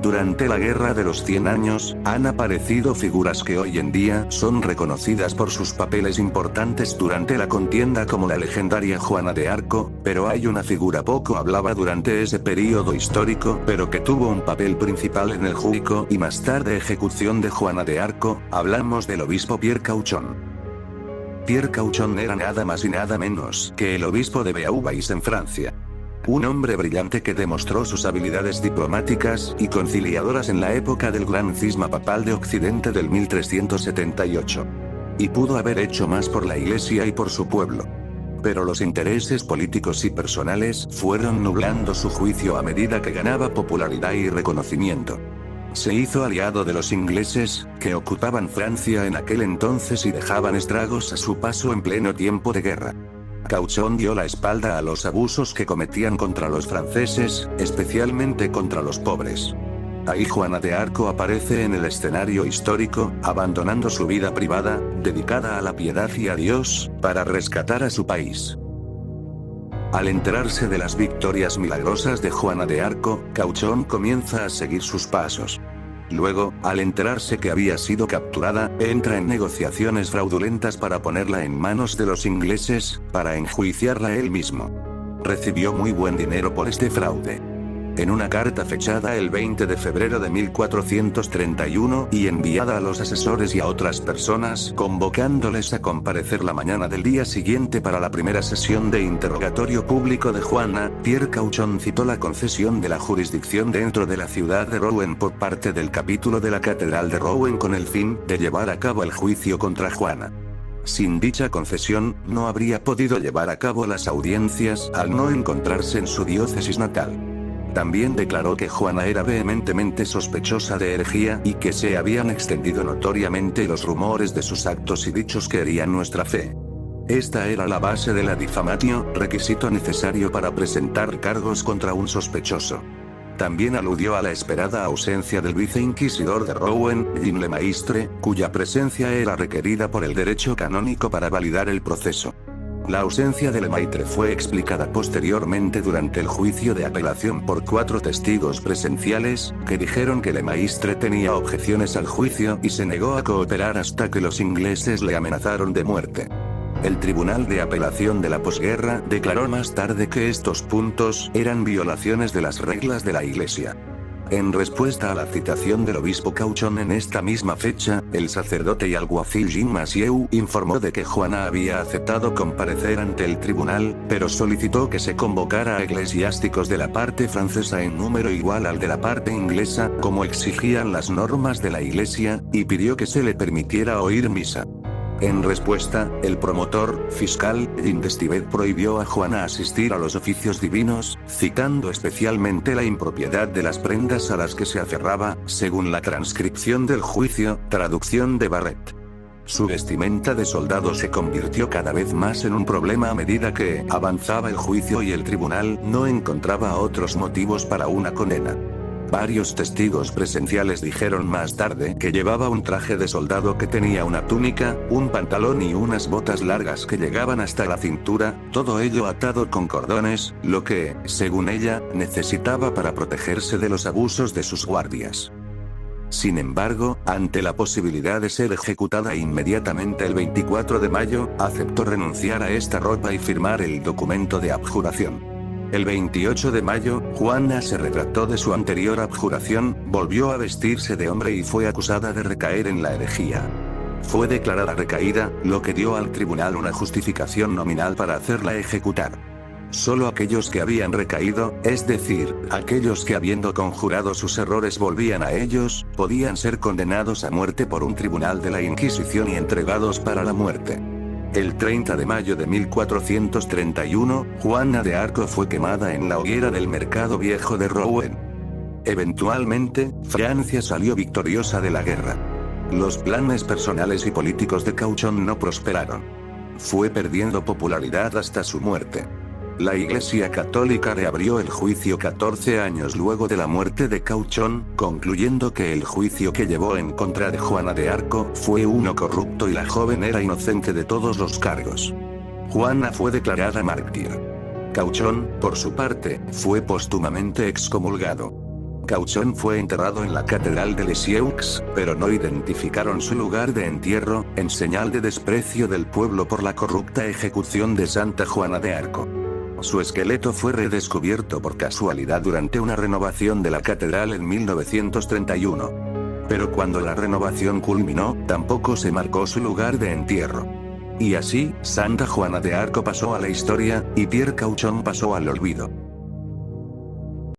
Durante la Guerra de los 100 Años, han aparecido figuras que hoy en día son reconocidas por sus papeles importantes durante la contienda como la legendaria Juana de Arco, pero hay una figura poco hablada durante ese período histórico, pero que tuvo un papel principal en el juicio y más tarde ejecución de Juana de Arco. Hablamos del obispo Pierre Cauchon. Pierre Cauchon era nada más y nada menos que el obispo de Beauvais en Francia. Un hombre brillante que demostró sus habilidades diplomáticas y conciliadoras en la época del Gran Cisma Papal de Occidente del 1378. Y pudo haber hecho más por la Iglesia y por su pueblo. Pero los intereses políticos y personales fueron nublando su juicio a medida que ganaba popularidad y reconocimiento. Se hizo aliado de los ingleses, que ocupaban Francia en aquel entonces y dejaban estragos a su paso en pleno tiempo de guerra. Cauchon dio la espalda a los abusos que cometían contra los franceses, especialmente contra los pobres. Ahí Juana de Arco aparece en el escenario histórico, abandonando su vida privada, dedicada a la piedad y a Dios, para rescatar a su país. Al enterarse de las victorias milagrosas de Juana de Arco, Cauchon comienza a seguir sus pasos. Luego, al enterarse que había sido capturada, entra en negociaciones fraudulentas para ponerla en manos de los ingleses, para enjuiciarla él mismo. Recibió muy buen dinero por este fraude. En una carta fechada el 20 de febrero de 1431 y enviada a los asesores y a otras personas convocándoles a comparecer la mañana del día siguiente para la primera sesión de interrogatorio público de Juana, Pierre Cauchon citó la concesión de la jurisdicción dentro de la ciudad de Rouen por parte del capítulo de la Catedral de Rouen con el fin de llevar a cabo el juicio contra Juana. Sin dicha concesión, no habría podido llevar a cabo las audiencias al no encontrarse en su diócesis natal. También declaró que Juana era vehementemente sospechosa de herejía y que se habían extendido notoriamente los rumores de sus actos y dichos que herían nuestra fe. Esta era la base de la difamatio, requisito necesario para presentar cargos contra un sospechoso. También aludió a la esperada ausencia del viceinquisidor de Rouen, Jean Lemaistre, cuya presencia era requerida por el derecho canónico para validar el proceso. La ausencia de Lemaitre fue explicada posteriormente durante el juicio de apelación por 4 testigos presenciales, que dijeron que Lemaistre tenía objeciones al juicio y se negó a cooperar hasta que los ingleses le amenazaron de muerte. El Tribunal de Apelación de la Posguerra declaró más tarde que estos puntos eran violaciones de las reglas de la Iglesia. En respuesta a la citación del obispo Cauchon en esta misma fecha, el sacerdote y alguacil Jean Massieu informó de que Juana había aceptado comparecer ante el tribunal, pero solicitó que se convocara a eclesiásticos de la parte francesa en número igual al de la parte inglesa, como exigían las normas de la Iglesia, y pidió que se le permitiera oír misa. En respuesta, el promotor fiscal, Jean d'Estivet, prohibió a Juana asistir a los oficios divinos, citando especialmente la impropiedad de las prendas a las que se aferraba, según la transcripción del juicio, traducción de Barret. Su vestimenta de soldado se convirtió cada vez más en un problema a medida que avanzaba el juicio y el tribunal no encontraba otros motivos para una condena. Varios testigos presenciales dijeron más tarde que llevaba un traje de soldado que tenía una túnica, un pantalón y unas botas largas que llegaban hasta la cintura, todo ello atado con cordones, lo que, según ella, necesitaba para protegerse de los abusos de sus guardias. Sin embargo, ante la posibilidad de ser ejecutada inmediatamente el 24 de mayo, aceptó renunciar a esta ropa y firmar el documento de abjuración. El 28 de mayo, Juana se retractó de su anterior abjuración, volvió a vestirse de hombre y fue acusada de recaer en la herejía. Fue declarada recaída, lo que dio al tribunal una justificación nominal para hacerla ejecutar. Solo aquellos que habían recaído, es decir, aquellos que habiendo conjurado sus errores volvían a ellos, podían ser condenados a muerte por un tribunal de la Inquisición y entregados para la muerte. El 30 de mayo de 1431, Juana de Arco fue quemada en la hoguera del Mercado Viejo de Rouen. Eventualmente, Francia salió victoriosa de la guerra. Los planes personales y políticos de Cauchon no prosperaron. Fue perdiendo popularidad hasta su muerte. La Iglesia Católica reabrió el juicio 14 años luego de la muerte de Cauchon, concluyendo que el juicio que llevó en contra de Juana de Arco fue uno corrupto y la joven era inocente de todos los cargos. Juana fue declarada mártir. Cauchon, por su parte, fue póstumamente excomulgado. Cauchon fue enterrado en la catedral de Lisieux, pero no identificaron su lugar de entierro, en señal de desprecio del pueblo por la corrupta ejecución de Santa Juana de Arco. Su esqueleto fue redescubierto por casualidad durante una renovación de la catedral en 1931. Pero cuando la renovación culminó, tampoco se marcó su lugar de entierro. Y así, Santa Juana de Arco pasó a la historia, y Pierre Cauchon pasó al olvido.